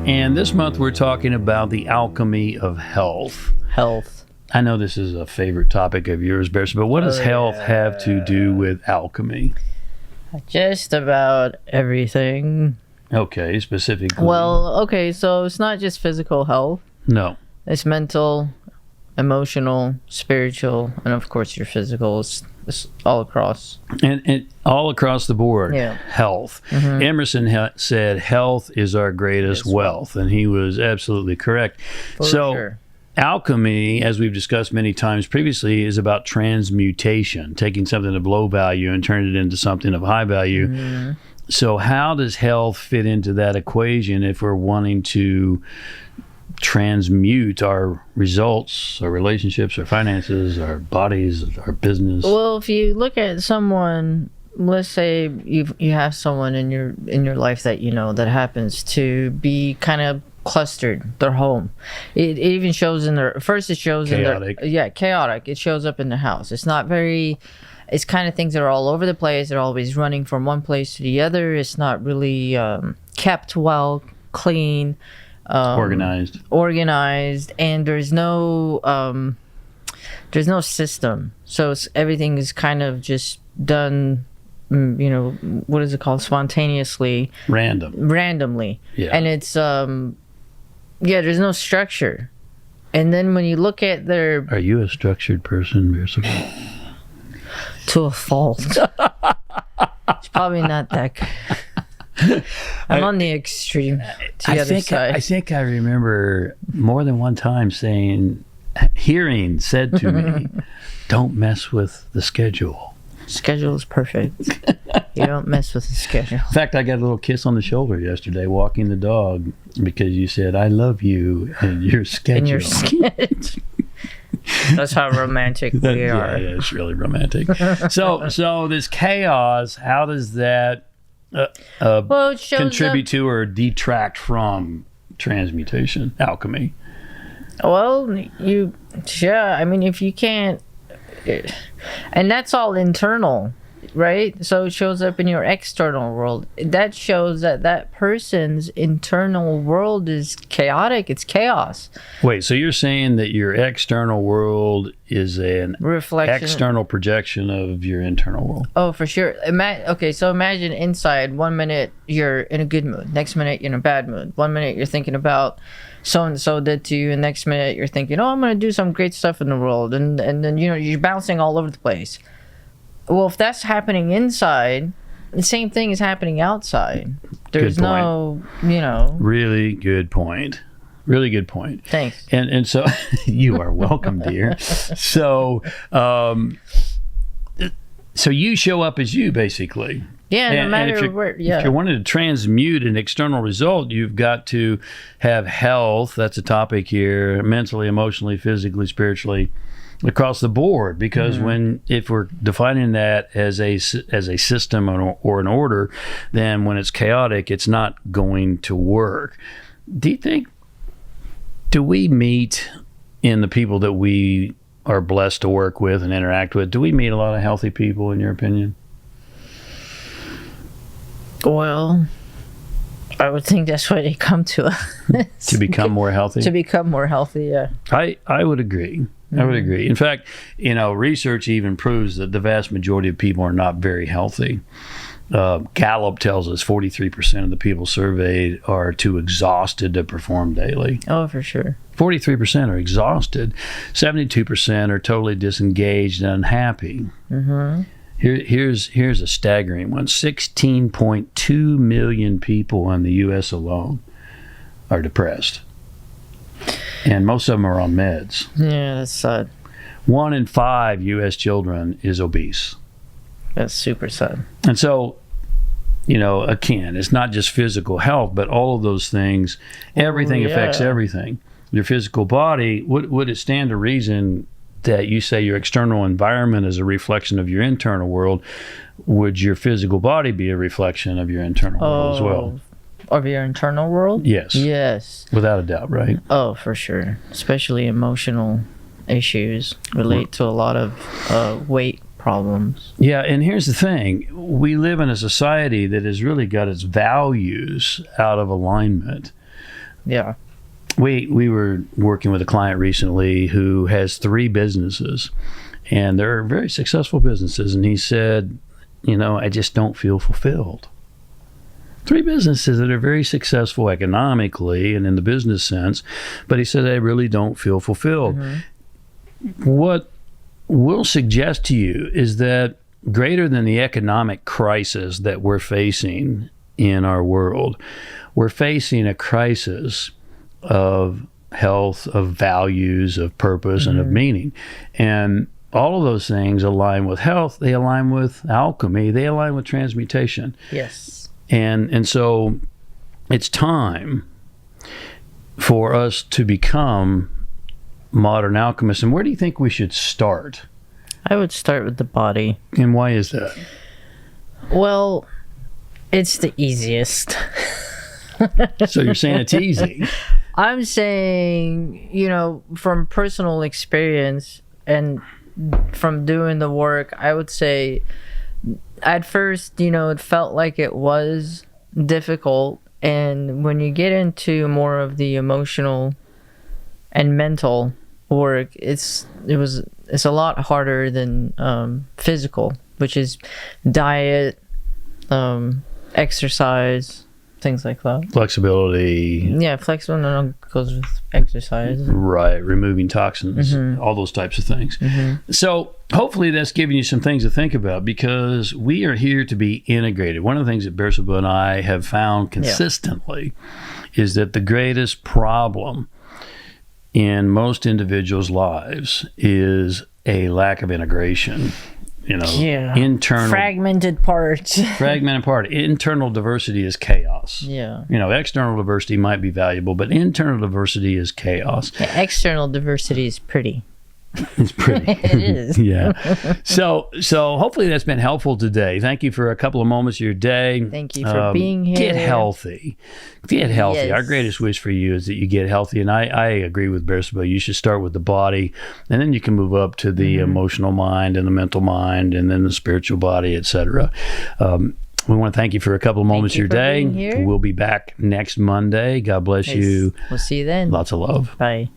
And this month we're talking about the alchemy of health. Health. I know this is a favorite topic of yours, Bersabeh, but what does health have to do with alchemy? Just about everything. Okay, specifically. Well, okay, so it's not just physical health. No. It's mental, emotional, spiritual, and of course your physical. It's all across. And all across the board, health. Mm-hmm. Emerson said, health is our greatest wealth, and he was absolutely correct. For sure. Alchemy, as we've discussed many times previously, is about transmutation, taking something of low value and turning it into something of high value. Mm-hmm. So how does health fit into that equation if we're wanting to transmute our results, our relationships, our finances, our bodies, our business? Well, if you look at someone, let's say you have someone in your life that you know that happens to be kind of clustered, their home. It even shows in their chaotic. Chaotic. It shows up in their house. It's not very. It's kind of things that are all over the place. They're always running from one place to the other. It's not really kept well, clean. Organized, and there's no system, so everything is kind of just done, what is it called, spontaneously, randomly. And it's there's no structure. And then when you look at their... Are you a structured person, Bersabeh? To a fault. It's probably not that good. I'm on the extreme to the other side. I think I remember more than one time hearing said to me, don't mess with the schedule. Schedule is perfect. You don't mess with the schedule. In fact, I got a little kiss on the shoulder yesterday walking the dog because you said, I love you and your schedule. And your schedule. That's how romantic we are. Yeah, it's really romantic. So this chaos, how does that contribute to or detract from transmutation, alchemy? Well, if you can't, and that's all internal, right? So it shows up in your external world. That shows that person's internal world is chaotic. It's chaos. Wait, so you're saying that your external world is an reflection, external projection of your internal world? Oh, for sure. So imagine inside, 1 minute you're in a good mood, next minute you're in a bad mood. 1 minute you're thinking about so-and-so did to you, and next minute you're thinking, I'm going to do some great stuff in the world, and then you're bouncing all over the place. Well, if that's happening inside, the same thing is happening outside. There's no, Really good point. Really good point. Thanks. And so you are welcome, dear. So you show up as you, basically. Yeah, no matter where. Yeah. If you're wanting to transmute an external result, you've got to have health. That's a topic here: mentally, emotionally, physically, spiritually, across the board. Because if we're defining that as a system or an order, then when it's chaotic, it's not going to work. Do we meet in the people that we are blessed to work with and interact with? Do we meet a lot of healthy people, in your opinion? Well, I would think that's why they come to us. To become more healthy? To become more healthy, yeah. I would agree. I would agree. In fact, research even proves that the vast majority of people are not very healthy. Gallup tells us 43% of the people surveyed are too exhausted to perform daily. Oh, for sure. 43% are exhausted. 72% are totally disengaged and unhappy. Mm-hmm. Here's a staggering one. 16.2 million people in the U.S. alone are depressed. And most of them are on meds. Yeah, that's sad. 1 in 5 U.S. children is obese. That's super sad. And so, again, it's not just physical health, but all of those things, everything affects everything. Your physical body, would it stand to reason that you say your external environment is a reflection of your internal world? Would your physical body be a reflection of your internal world as well? Of your internal world? Yes. Yes. Without a doubt, right? Oh, for sure. Especially emotional issues relate to a lot of weight problems. Yeah, and here's the thing. We live in a society that has really got its values out of alignment. Yeah. We were working with a client recently who has 3 businesses, and they're very successful businesses. And he said, I just don't feel fulfilled. 3 businesses that are very successful economically and in the business sense, but he said, I really don't feel fulfilled. What we'll suggest to you is that greater than the economic crisis that we're facing in our world, we're facing a crisis of health, of values, of purpose, and of meaning. And all of those things align with health. They align with alchemy. They align with transmutation. Yes. And so it's time for us to become modern alchemists. And where do you think we should start? I would start with the body. And why is that? Well, it's the easiest. So you're saying it's easy? I'm saying, from personal experience and from doing the work, I would say at first, it felt like it was difficult. And when you get into more of the emotional and mental work, it's a lot harder than physical, which is diet, exercise, things like that. Flexibility. Yeah, flexibility goes with exercise. Right, removing toxins, all those types of things. So hopefully that's giving you some things to think about, because we are here to be integrated. One of the things that Bersabeh and I have found consistently is that the greatest problem in most individuals' lives is a lack of integration. Internal fragmented parts. Internal diversity is chaos. Yeah. External diversity might be valuable, but internal diversity is chaos. Yeah, external diversity is pretty. It's pretty. It is. Yeah. So hopefully that's been helpful today. Thank you for a couple of moments of your day. Thank you for being here. Get healthy. Yes. Our greatest wish for you is that you get healthy. And I agree with Bersabeh. You should start with the body, and then you can move up to the emotional mind and the mental mind, and then the spiritual body, etc. We want to thank you for a couple of moments of your day. We'll be back next Monday. God bless you. We'll see you then. Lots of love. Bye.